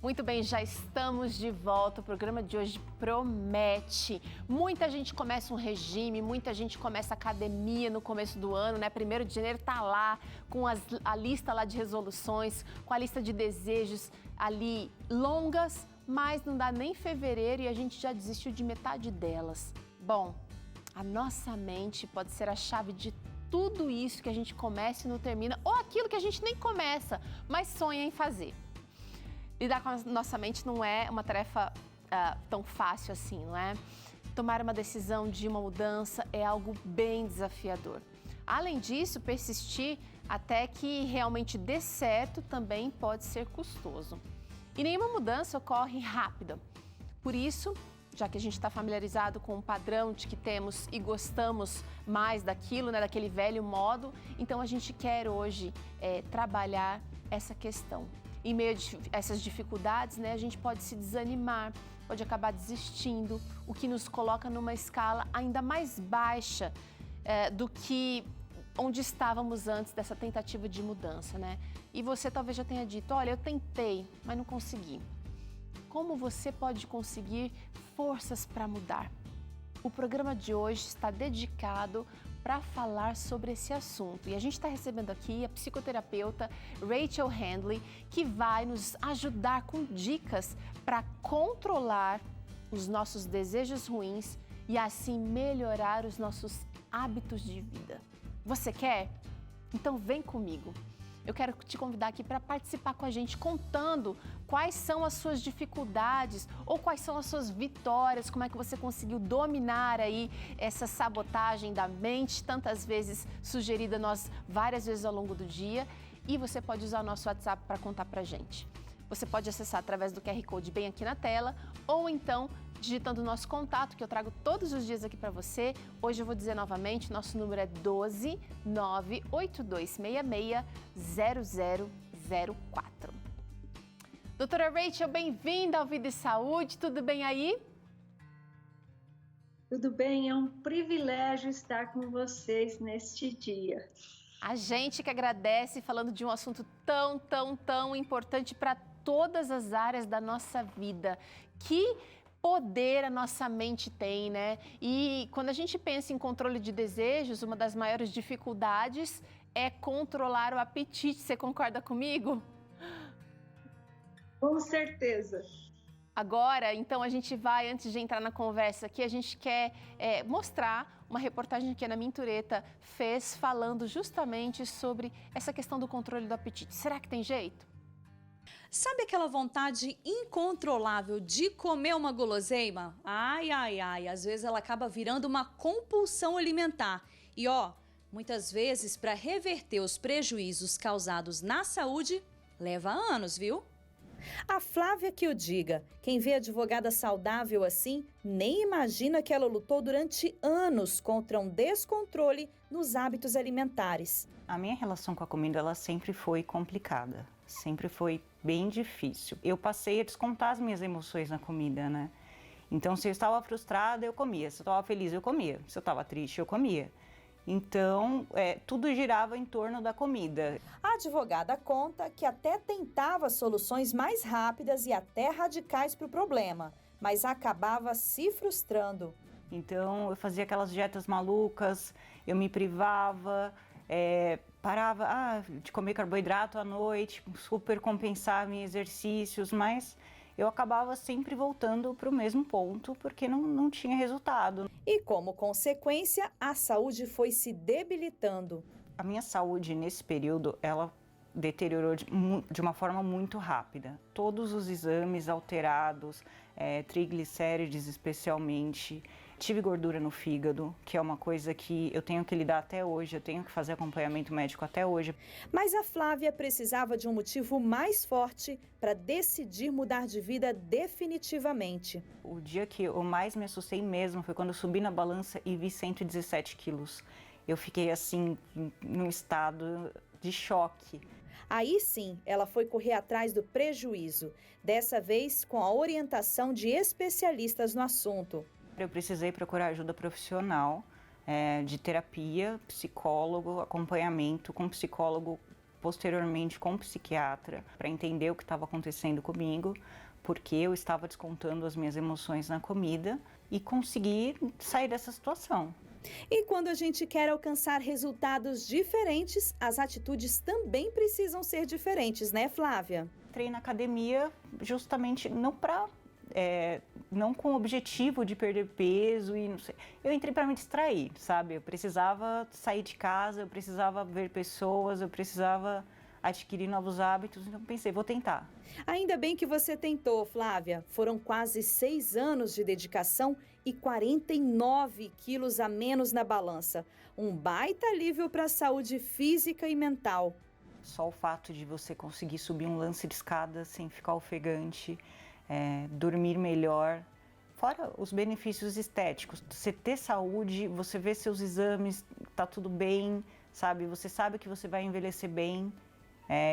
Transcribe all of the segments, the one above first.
Muito bem, já estamos de volta. O programa de hoje promete. Muita gente começa um regime, muita gente começa academia no começo do ano, né? 1º de janeiro tá lá com a lista lá de resoluções, com a lista de desejos ali longas, mas não dá nem fevereiro e a gente já desistiu de metade delas. Bom, a nossa mente pode ser a chave de tudo isso que a gente começa e não termina, ou aquilo que a gente nem começa, mas sonha em fazer. Lidar com a nossa mente não é uma tarefa tão fácil assim, não é? Tomar uma decisão de uma mudança é algo bem desafiador. Além disso, persistir até que realmente dê certo também pode ser custoso. E nenhuma mudança ocorre rápida. Por isso, já que a gente está familiarizado com o padrão de que temos e gostamos mais daquilo, né, daquele velho modo, então a gente quer hoje trabalhar essa questão. Em meio a essas dificuldades, né, a gente pode se desanimar, pode acabar desistindo, o que nos coloca numa escala ainda mais baixa do que onde estávamos antes dessa tentativa de mudança, né? E você talvez já tenha dito, olha, eu tentei, mas não consegui. Como você pode conseguir forças para mudar? O programa de hoje está dedicado para falar sobre esse assunto. E a gente está recebendo aqui a psicoterapeuta Rachel Handley, que vai nos ajudar com dicas para controlar os nossos desejos ruins e assim melhorar os nossos hábitos de vida. Você quer? Então vem comigo. Eu quero te convidar aqui para participar com a gente, contando quais são as suas dificuldades ou quais são as suas vitórias, como é que você conseguiu dominar aí essa sabotagem da mente, tantas vezes sugerida nós várias vezes ao longo do dia. E você pode usar o nosso WhatsApp para contar para a gente. Você pode acessar através do QR Code bem aqui na tela ou então digitando o nosso contato, que eu trago todos os dias aqui para você. Hoje eu vou dizer novamente, nosso número é 12 98266 0004. Doutora Rachel, bem-vinda ao Vida e Saúde, tudo bem aí? Tudo bem, é um privilégio estar com vocês neste dia. A gente que agradece, falando de um assunto tão importante para todas as áreas da nossa vida. Que poder a nossa mente tem, né? E quando a gente pensa em controle de desejos, uma das maiores dificuldades é controlar o apetite. Você concorda comigo? Com certeza. Agora, então, a gente vai, antes de entrar na conversa aqui, a gente quer mostrar uma reportagem que a Ana Mintureta fez falando justamente sobre essa questão do controle do apetite. Será que tem jeito? Sabe aquela vontade incontrolável de comer uma guloseima? Ai, às vezes ela acaba virando uma compulsão alimentar. E muitas vezes para reverter os prejuízos causados na saúde, leva anos, viu? A Flávia que o diga. Quem vê a advogada saudável assim, nem imagina que ela lutou durante anos contra um descontrole nos hábitos alimentares. A minha relação com a comida, ela sempre foi complicada. Sempre foi bem difícil. Eu passei a descontar as minhas emoções na comida, né? Então, se eu estava frustrada, eu comia. Se eu estava feliz, eu comia. Se eu estava triste, eu comia. Então, tudo girava em torno da comida. A advogada conta que até tentava soluções mais rápidas e até radicais para o problema, mas acabava se frustrando. Então, eu fazia aquelas dietas malucas, eu me privava, parava de comer carboidrato à noite, super compensar meus exercícios, mas eu acabava sempre voltando para o mesmo ponto porque não tinha resultado. E como consequência, a saúde foi se debilitando. A minha saúde nesse período, ela deteriorou de uma forma muito rápida. Todos os exames alterados, triglicérides especialmente. Tive gordura no fígado, que é uma coisa que eu tenho que lidar até hoje, eu tenho que fazer acompanhamento médico até hoje. Mas a Flávia precisava de um motivo mais forte para decidir mudar de vida definitivamente. O dia que eu mais me assustei mesmo foi quando eu subi na balança e vi 117 quilos. Eu fiquei assim, num estado de choque. Aí sim, ela foi correr atrás do prejuízo, dessa vez com a orientação de especialistas no assunto. Eu precisei procurar ajuda profissional, de terapia, psicólogo, acompanhamento com psicólogo posteriormente com um psiquiatra para entender o que estava acontecendo comigo, porque eu estava descontando as minhas emoções na comida e consegui sair dessa situação. E quando a gente quer alcançar resultados diferentes, as atitudes também precisam ser diferentes, né, Flávia? Entrei na academia justamente não com o objetivo de perder peso e não sei. Eu entrei para me distrair, sabe? Eu precisava sair de casa, eu precisava ver pessoas, eu precisava adquirir novos hábitos, então pensei, vou tentar. Ainda bem que você tentou, Flávia. Foram quase 6 anos de dedicação e 49 quilos a menos na balança. Um baita alívio para a saúde física e mental. Só o fato de você conseguir subir um lance de escada sem ficar ofegante, dormir melhor, fora os benefícios estéticos. Você ter saúde, você vê seus exames, tá tudo bem, sabe? Você sabe que você vai envelhecer bem.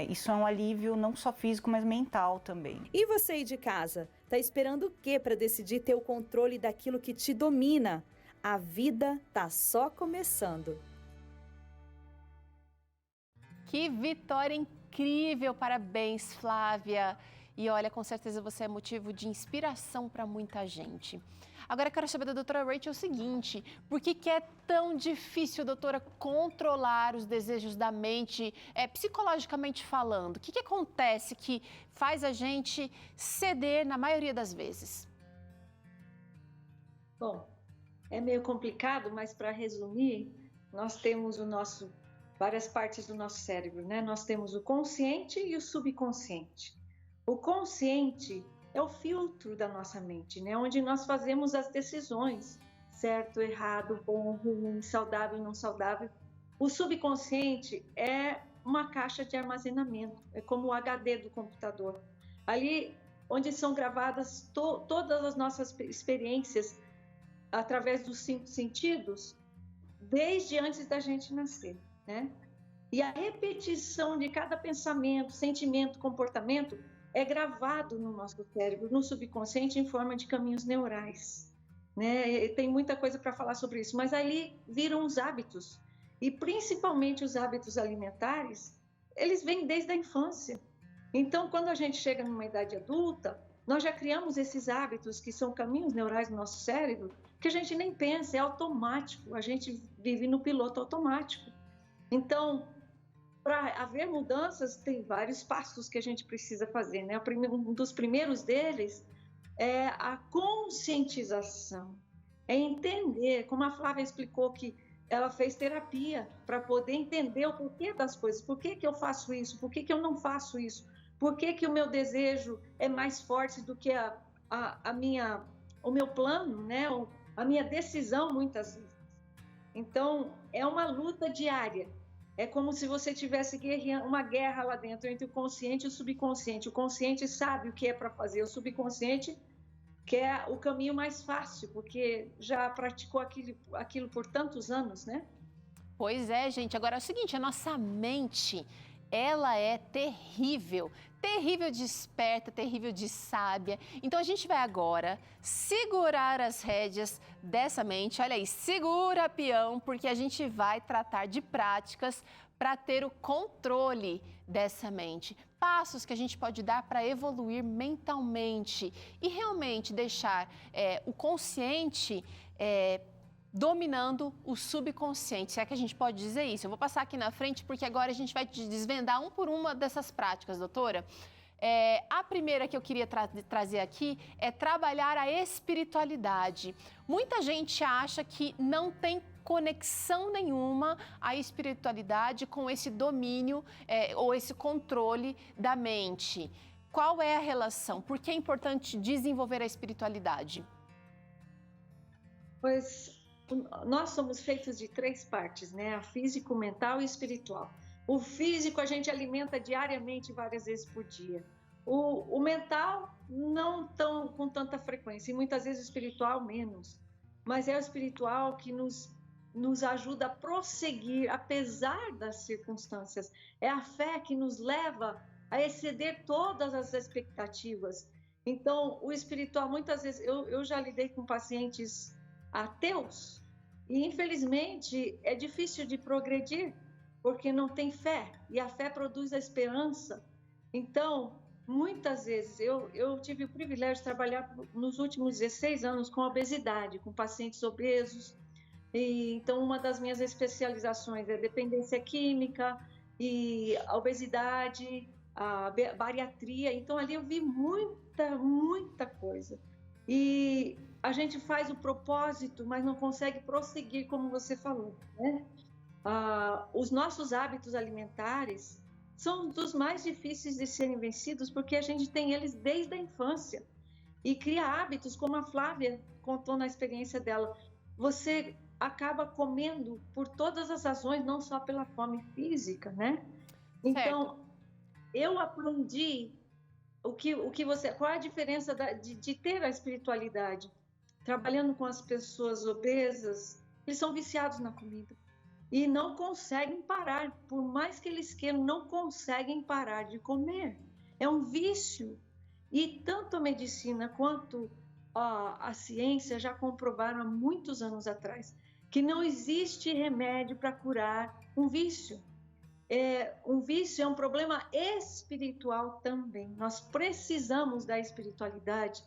Isso é um alívio não só físico, mas mental também. E você aí de casa, tá esperando o quê para decidir ter o controle daquilo que te domina? A vida tá só começando. Que vitória incrível! Parabéns, Flávia! E olha, com certeza você é motivo de inspiração para muita gente. Agora eu quero saber da doutora Rachel o seguinte: por que é tão difícil, doutora, controlar os desejos da mente, psicologicamente falando? O que acontece que faz a gente ceder na maioria das vezes? Bom, é meio complicado, mas para resumir, nós temos várias partes do nosso cérebro, né? Nós temos o consciente e o subconsciente. O consciente é o filtro da nossa mente, né? Onde nós fazemos as decisões, certo, errado, bom, ruim, saudável, não saudável. O subconsciente é uma caixa de armazenamento, é como o HD do computador. Ali onde são gravadas todas as nossas experiências através dos 5 sentidos, desde antes da gente nascer, né? E a repetição de cada pensamento, sentimento, comportamento é gravado no nosso cérebro, no subconsciente, em forma de caminhos neurais, né? E tem muita coisa para falar sobre isso, mas ali viram os hábitos, e principalmente os hábitos alimentares, eles vêm desde a infância. Então, quando a gente chega numa idade adulta, nós já criamos esses hábitos que são caminhos neurais no nosso cérebro, que a gente nem pensa, é automático, a gente vive no piloto automático. Então, para haver mudanças, tem vários passos que a gente precisa fazer, né? Um dos primeiros deles é a conscientização, é entender, como a Flávia explicou que ela fez terapia para poder entender o porquê das coisas, por que eu faço isso, por que eu não faço isso, por que o meu desejo é mais forte do que o meu plano, né? A minha decisão, muitas vezes. Então, é uma luta diária. É como se você tivesse uma guerra lá dentro entre o consciente e o subconsciente. O consciente sabe o que é para fazer, o subconsciente quer o caminho mais fácil, porque já praticou aquilo por tantos anos, né? Pois é, gente. Agora é o seguinte, a nossa mente, ela é terrível. Terrível de esperta, terrível de sábia. Então a gente vai agora segurar as rédeas dessa mente. Olha aí, segura, peão, porque a gente vai tratar de práticas para ter o controle dessa mente. Passos que a gente pode dar para evoluir mentalmente e realmente deixar o consciente dominando o subconsciente, se é que a gente pode dizer isso. Eu vou passar aqui na frente porque agora a gente vai desvendar um por uma dessas práticas, doutora. A primeira que eu queria trazer aqui é trabalhar a espiritualidade. Muita gente acha que não tem conexão nenhuma a espiritualidade com esse domínio ou esse controle da mente. Qual é a relação? Por que é importante desenvolver a espiritualidade? Pois nós somos feitos de 3 partes, né? A físico, mental e espiritual. O físico a gente alimenta diariamente, várias vezes por dia. O mental não com tanta frequência, e muitas vezes o espiritual menos. Mas é o espiritual que nos ajuda a prosseguir, apesar das circunstâncias. É a fé que nos leva a exceder todas as expectativas. Então, o espiritual, muitas vezes, eu já lidei com pacientes ateus, e infelizmente é difícil de progredir, porque não tem fé, e a fé produz a esperança. Então, muitas vezes, eu tive o privilégio de trabalhar nos últimos 16 anos com obesidade, com pacientes obesos. Então, uma das minhas especializações é dependência química e a obesidade, a bariatria. Então, ali eu vi muita coisa. E a gente faz o propósito, mas não consegue prosseguir, como você falou, né? Os nossos hábitos alimentares são dos mais difíceis de serem vencidos, porque a gente tem eles desde a infância e cria hábitos, como a Flávia contou na experiência dela. Você acaba comendo por todas as razões, não só pela fome física, né? Então, eu aprendi qual é a diferença de ter a espiritualidade. Trabalhando com as pessoas obesas, eles são viciados na comida e não conseguem parar, por mais que eles queiram, não conseguem parar de comer. É um vício. E tanto a medicina quanto a ciência já comprovaram há muitos anos atrás que não existe remédio para curar um vício. Um vício é um problema espiritual também. Nós precisamos da espiritualidade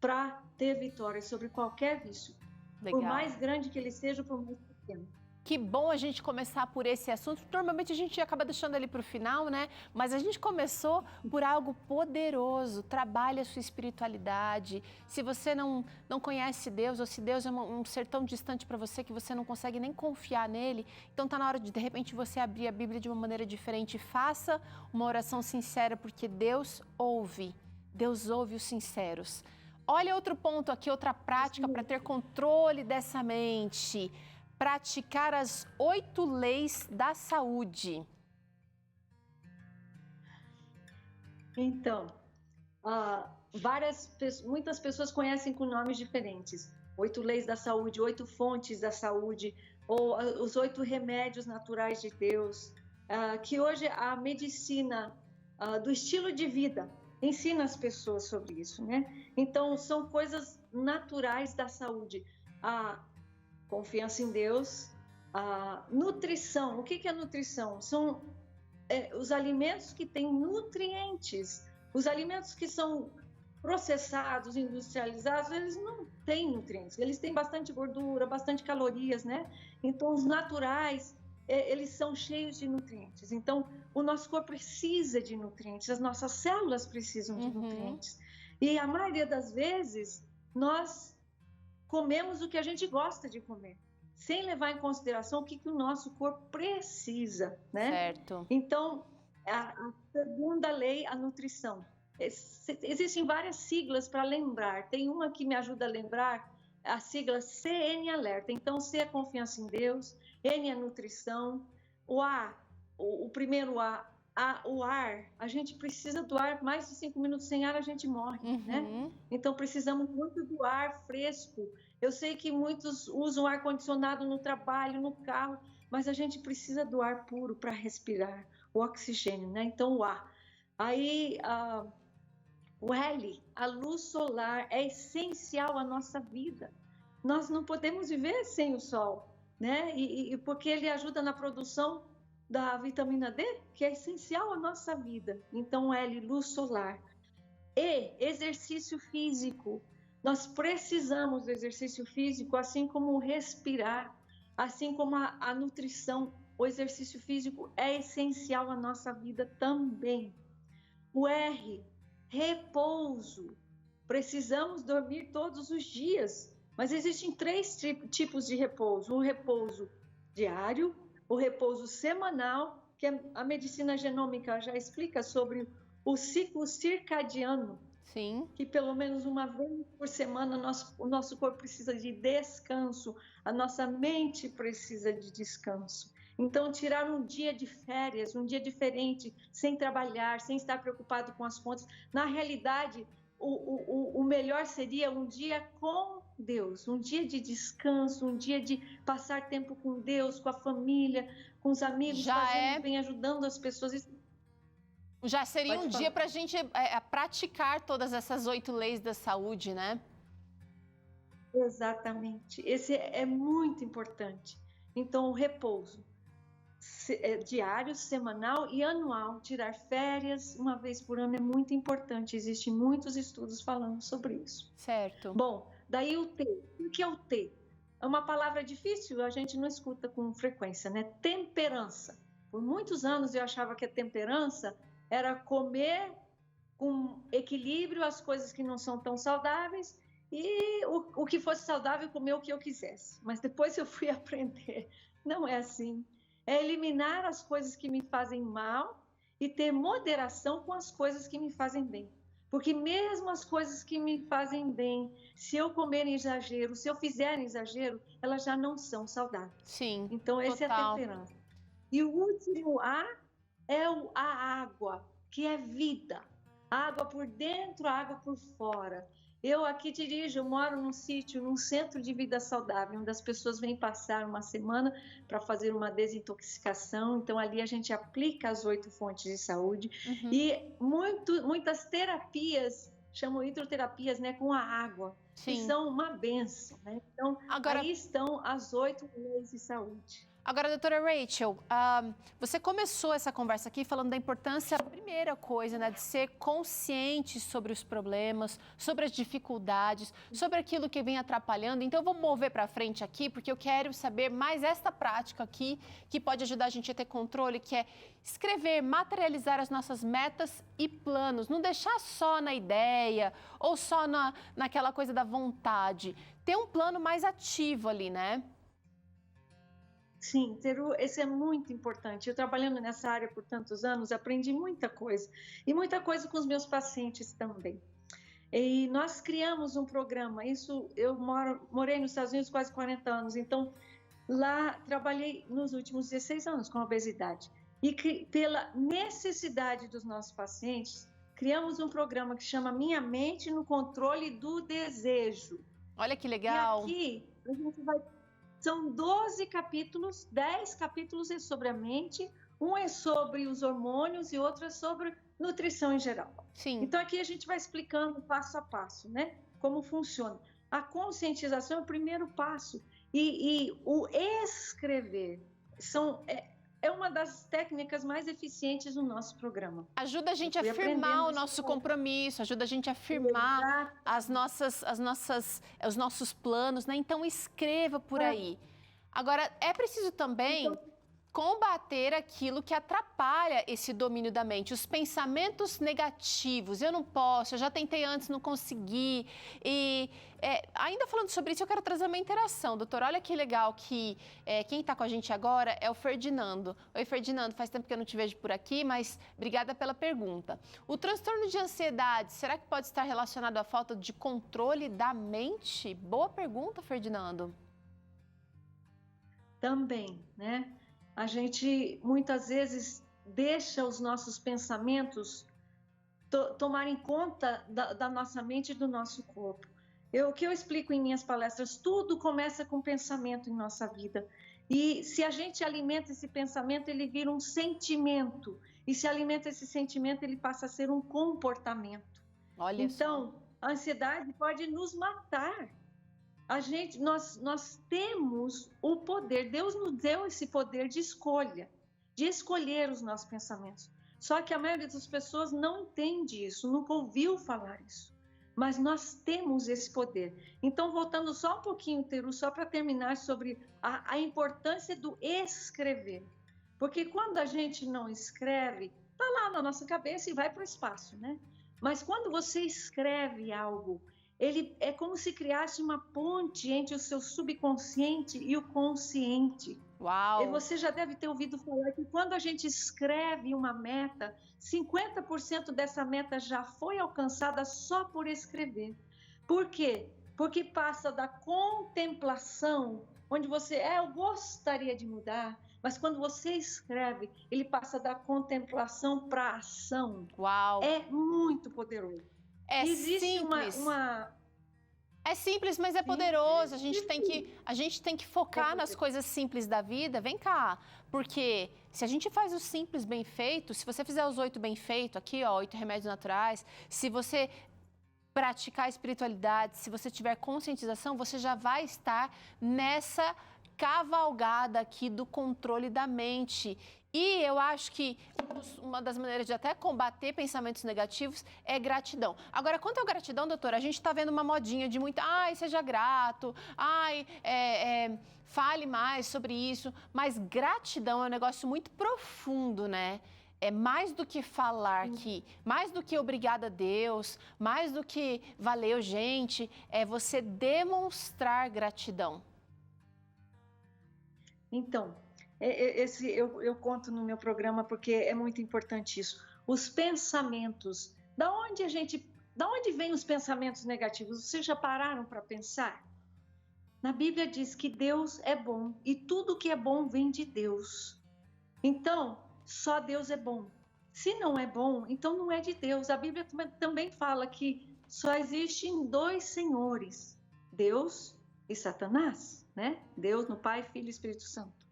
para ter vitória sobre qualquer vício. Legal. Por mais grande que ele seja, por mais pequeno. Que bom a gente começar por esse assunto. Normalmente a gente acaba deixando ele para o final, né? Mas a gente começou por algo poderoso. Trabalhe a sua espiritualidade. Se você não conhece Deus, ou se Deus é um ser tão distante para você que você não consegue nem confiar nele, então está na hora de repente, você abrir a Bíblia de uma maneira diferente. Faça uma oração sincera, porque Deus ouve. Deus ouve os sinceros. Olha outro ponto aqui, outra prática para ter controle dessa mente. Praticar as 8 leis da saúde. Então, muitas pessoas conhecem com nomes diferentes. 8 leis da saúde, 8 fontes da saúde, ou os 8 remédios naturais de Deus, que hoje a medicina do estilo de vida ensina as pessoas sobre isso, né? Então, são coisas naturais da saúde. Confiança em Deus, a nutrição. O que é nutrição? São os alimentos que têm nutrientes. Os alimentos que são processados, industrializados, eles não têm nutrientes. Eles têm bastante gordura, bastante calorias, né? Então, os naturais, eles são cheios de nutrientes. Então, o nosso corpo precisa de nutrientes, as nossas células precisam de nutrientes. E a maioria das vezes, nós comemos o que a gente gosta de comer, sem levar em consideração o que o nosso corpo precisa, né? Certo. Então, a segunda lei, a nutrição. Existem várias siglas para lembrar. Tem uma que me ajuda a lembrar, a sigla CN Alerta. Então, C é confiança em Deus, N é nutrição, o primeiro o ar, a gente precisa do ar, mais de 5 minutos sem ar a gente morre, né? Então precisamos muito do ar fresco. Eu sei que muitos usam ar-condicionado no trabalho, no carro, mas a gente precisa do ar puro para respirar, o oxigênio, né? Então o ar. Aí o L, a luz solar, é essencial à nossa vida. Nós não podemos viver sem o sol, né? Porque ele ajuda na produção da vitamina D, que é essencial à nossa vida. Então, L, luz solar. E, exercício físico. Nós precisamos do exercício físico, assim como respirar, assim como a nutrição. O exercício físico é essencial à nossa vida também. O R, repouso. Precisamos dormir todos os dias, mas existem 3 tipos de repouso. O repouso diário, o repouso semanal, que a medicina genômica já explica sobre o ciclo circadiano. Sim. Que pelo menos uma vez por semana o nosso corpo precisa de descanso, a nossa mente precisa de descanso. Então, tirar um dia de férias, um dia diferente, sem trabalhar, sem estar preocupado com as contas. Na realidade, o melhor seria um dia com Deus, um dia de descanso, um dia de passar tempo com Deus, com a família, com os amigos, fazendo bem, ajudando as pessoas. Já seria um dia para a gente praticar todas essas 8 leis da saúde, né? Exatamente. Esse é muito importante. Então, o repouso. diário, semanal e anual. Tirar férias uma vez por ano é muito importante. Existem muitos estudos falando sobre isso. Certo. Bom, daí o T. O que é o T? É uma palavra difícil, a gente não escuta com frequência, né? Temperança. Por muitos anos eu achava que a temperança era comer com equilíbrio as coisas que não são tão saudáveis e o que fosse saudável, comer o que eu quisesse. Mas depois eu fui aprender, não é assim. É eliminar as coisas que me fazem mal e ter moderação com as coisas que me fazem bem. Porque mesmo as coisas que me fazem bem, se eu comer em exagero, se eu fizer em exagero, elas já não são saudáveis. Sim, então, esse é a temperança. E o último A é a água, que é vida. Água por dentro, água por fora. Eu aqui dirijo, eu moro num sítio, num centro de vida saudável, onde as pessoas vêm passar uma semana para fazer uma desintoxicação. Então, ali a gente aplica as 8 fontes de saúde. E muitas terapias, chamam hidroterapias, né, com a água, que são uma bênção. Né? Então, aí estão as 8 leis de saúde. Agora, doutora Rachel, você começou essa conversa aqui falando da importância, a primeira coisa, né, de ser consciente sobre os problemas, sobre as dificuldades, sobre aquilo que vem atrapalhando. Então, eu vou mover para frente aqui, porque eu quero saber mais esta prática aqui, que pode ajudar a gente a ter controle, que é escrever, materializar as nossas metas e planos. Não deixar só na ideia ou só naquela coisa da vontade. Ter um plano mais ativo ali, né? Sim, Teru, esse é muito importante. Eu trabalhando nessa área por tantos anos, aprendi muita coisa. E muita coisa com os meus pacientes também. E nós criamos um programa, eu morei nos Estados Unidos quase 40 anos, então lá trabalhei nos últimos 16 anos com obesidade. E pela necessidade dos nossos pacientes, criamos um programa que chama Minha Mente no Controle do Desejo. Olha que legal! E aqui a gente vai... São 12 capítulos, 10 capítulos é sobre a mente, um é sobre os hormônios e outro é sobre nutrição em geral. Sim. Então aqui a gente vai explicando passo a passo, né? Como funciona. A conscientização é o primeiro passo e o escrever é uma das técnicas mais eficientes do nosso programa. Ajuda a gente a afirmar o nosso compromisso, ajuda a gente a afirmar os nossos planos, né? Então, escreva por aí. Agora, é preciso também combater aquilo que atrapalha esse domínio da mente, os pensamentos negativos. Eu não posso, eu já tentei antes, não consegui. E ainda falando sobre isso, eu quero trazer uma interação. Doutor, olha que legal que quem está com a gente agora é o Ferdinando. Oi, Ferdinando, faz tempo que eu não te vejo por aqui, mas obrigada pela pergunta. O transtorno de ansiedade, será que pode estar relacionado à falta de controle da mente? Boa pergunta, Ferdinando. Também, né? A gente muitas vezes deixa os nossos pensamentos tomarem conta da nossa mente e do nosso corpo. O que eu explico em minhas palestras, tudo começa com pensamento em nossa vida. E se a gente alimenta esse pensamento, ele vira um sentimento. E se alimenta esse sentimento, ele passa a ser um comportamento. Olha então, a ansiedade pode nos matar. Nós temos o poder, Deus nos deu esse poder de escolha, de escolher os nossos pensamentos. Só que a maioria das pessoas não entende isso, nunca ouviu falar isso. Mas nós temos esse poder. Então, voltando só um pouquinho, Teru, só para terminar sobre a importância do escrever. Porque quando a gente não escreve, está lá na nossa cabeça e vai para o espaço, né? Mas quando você escreve algo, ele é como se criasse uma ponte entre o seu subconsciente e o consciente. Uau! E você já deve ter ouvido falar que quando a gente escreve uma meta, 50% dessa meta já foi alcançada só por escrever. Por quê? Porque passa da contemplação, onde você eu gostaria de mudar, mas quando você escreve, ele passa da contemplação para a ação. Uau! É muito poderoso. Existe simples. É simples, mas é poderoso. A gente tem que focar nas coisas simples da vida. Vem cá, porque se a gente faz o simples bem feito, se você fizer os 8 bem feito aqui, 8 remédios naturais, se você praticar a espiritualidade, se você tiver conscientização, você já vai estar nessa cavalgada aqui do controle da mente. E eu acho que uma das maneiras de até combater pensamentos negativos é gratidão. Agora, quanto à gratidão, doutora, a gente está vendo uma modinha de muita, ai, seja grato, ai, fale mais sobre isso. Mas gratidão é um negócio muito profundo, né? É mais do que falar aqui, mais do que obrigada a Deus, mais do que valeu, gente, é você demonstrar gratidão. Então, eu conto no meu programa porque é muito importante isso. Os pensamentos, da onde vêm os pensamentos negativos? Vocês já pararam para pensar? Na Bíblia diz que Deus é bom e tudo que é bom vem de Deus. Então, só Deus é bom. Se não é bom, então não é de Deus. A Bíblia também fala que só existem 2 senhores, Deus e Satanás, né? Deus no Pai, Filho e Espírito Santo.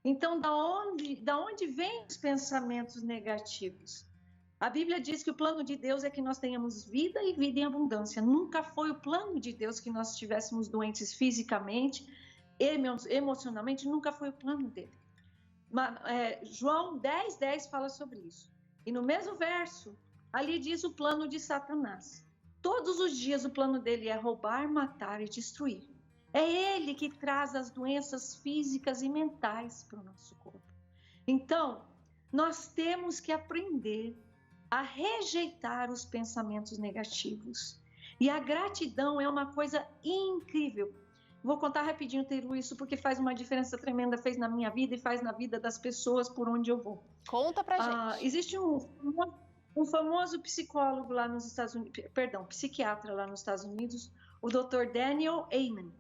Então, da onde vêm os pensamentos negativos? A Bíblia diz que o plano de Deus é que nós tenhamos vida e vida em abundância. Nunca foi o plano de Deus que nós estivéssemos doentes fisicamente, emocionalmente, nunca foi o plano dele. João 10:10 fala sobre isso. E no mesmo verso, ali diz o plano de Satanás. Todos os dias o plano dele é roubar, matar e destruir. É ele que traz as doenças físicas e mentais para o nosso corpo. Então, nós temos que aprender a rejeitar os pensamentos negativos. E a gratidão é uma coisa incrível. Vou contar rapidinho, Teru, isso porque faz uma diferença tremenda, fez na minha vida e faz na vida das pessoas por onde eu vou. Conta pra gente. Existe um famoso psicólogo lá nos Estados Unidos, psiquiatra lá nos Estados Unidos, o Dr. Daniel Amen.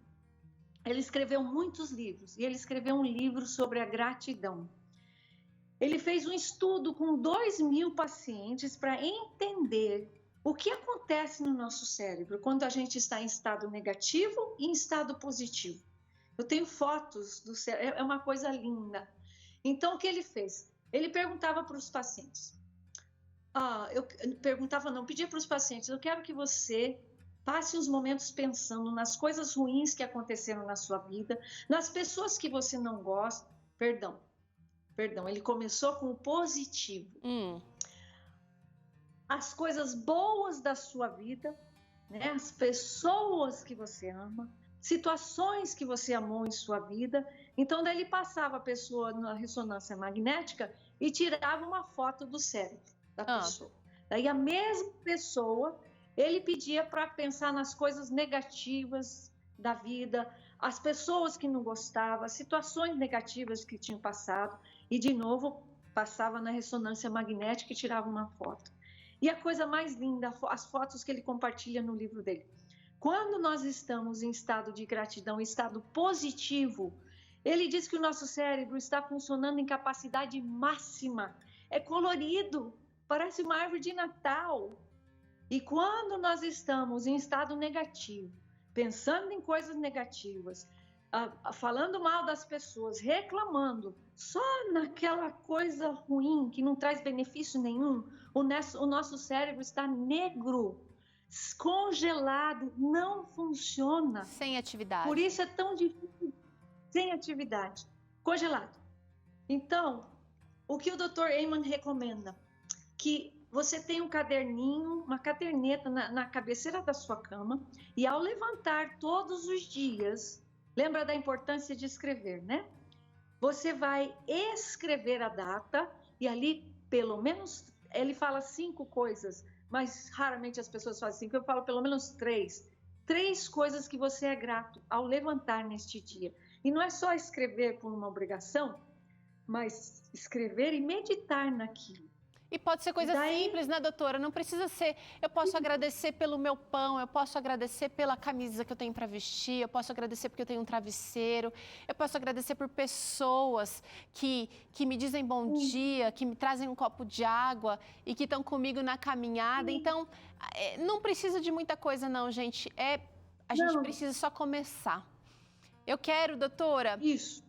Ele escreveu muitos livros e ele escreveu um livro sobre a gratidão. Ele fez um estudo com 2.000 pacientes para entender o que acontece no nosso cérebro quando a gente está em estado negativo e em estado positivo. Eu tenho fotos do cérebro, é uma coisa linda. Então, o que ele fez? Ele perguntava para os pacientes. Pedia para os pacientes, eu quero que você passe uns momentos pensando nas coisas ruins que aconteceram na sua vida, nas pessoas que você não gosta. Perdão, ele começou com o positivo. As coisas boas da sua vida, né? As pessoas que você ama, situações que você amou em sua vida. Então, daí ele passava a pessoa na ressonância magnética e tirava uma foto do cérebro da pessoa. Daí a mesma pessoa, ele pedia para pensar nas coisas negativas da vida, as pessoas que não gostavam, as situações negativas que tinham passado, e de novo passava na ressonância magnética e tirava uma foto. E a coisa mais linda, as fotos que ele compartilha no livro dele. Quando nós estamos em estado de gratidão, em estado positivo, ele diz que o nosso cérebro está funcionando em capacidade máxima. É colorido, parece uma árvore de Natal. E quando nós estamos em estado negativo, pensando em coisas negativas, falando mal das pessoas, reclamando, só naquela coisa ruim que não traz benefício nenhum, o nosso cérebro está negro, congelado, não funciona. Sem atividade. Por isso é tão difícil, sem atividade, congelado. Então, o que o Dr. Amen recomenda? Que você tem um caderninho, uma caderneta na cabeceira da sua cama e ao levantar todos os dias, lembra da importância de escrever, né? Você vai escrever a data e ali, pelo menos, ele fala 5 coisas, mas raramente as pessoas fazem 5, eu falo pelo menos 3. 3 coisas que você é grato ao levantar neste dia. E não é só escrever por uma obrigação, mas escrever e meditar naquilo. E pode ser coisa simples, né, doutora? Não precisa ser, eu posso agradecer pelo meu pão, eu posso agradecer pela camisa que eu tenho para vestir, eu posso agradecer porque eu tenho um travesseiro, eu posso agradecer por pessoas que me dizem bom dia, que me trazem um copo de água e que estão comigo na caminhada. Então, não precisa de muita coisa não, gente. A gente precisa só começar. Eu quero, doutora... Isso.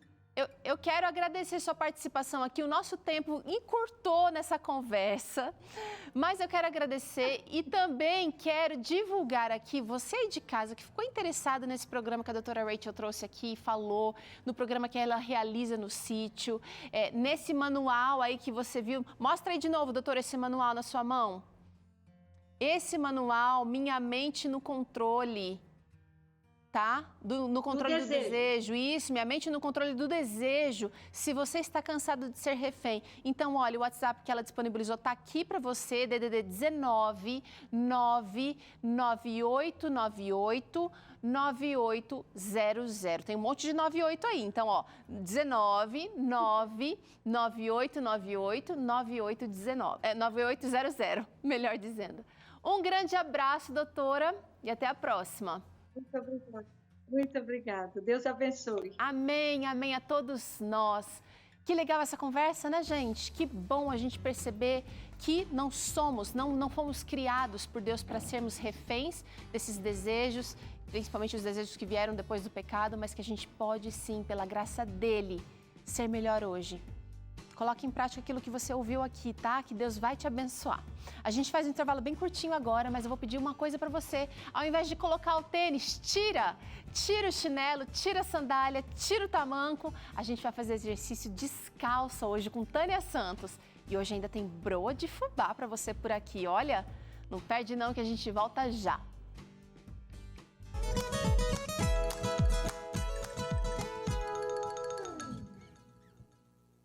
Eu quero agradecer sua participação aqui. O nosso tempo encurtou nessa conversa, mas eu quero agradecer e também quero divulgar aqui, você aí de casa que ficou interessado nesse programa que a doutora Rachel trouxe aqui, falou, no programa que ela realiza no sítio, nesse manual aí que você viu. Mostra aí de novo, doutora, esse manual na sua mão. Esse manual, Minha Mente no Controle. Tá? No controle do desejo. Isso, Minha Mente no Controle do Desejo. Se você está cansado de ser refém. Então, olha, o WhatsApp que ela disponibilizou está aqui para você, DDD 19 99898 9800. Tem um monte de 98 aí. Então, ó, 19 99898 9800, melhor dizendo. Um grande abraço, doutora, e até a próxima. Muito obrigada. Muito obrigada. Deus abençoe. Amém, amém a todos nós. Que legal essa conversa, né, gente? Que bom a gente perceber que não fomos criados por Deus para sermos reféns desses desejos, principalmente os desejos que vieram depois do pecado, mas que a gente pode sim, pela graça dele, ser melhor hoje. Coloque em prática aquilo que você ouviu aqui, tá? Que Deus vai te abençoar. A gente faz um intervalo bem curtinho agora, mas eu vou pedir uma coisa para você. Ao invés de colocar o tênis, tira o chinelo, tira a sandália, tira o tamanco. A gente vai fazer exercício descalça hoje com Tânia Santos. E hoje ainda tem broa de fubá para você por aqui. Olha, não perde não que a gente volta já.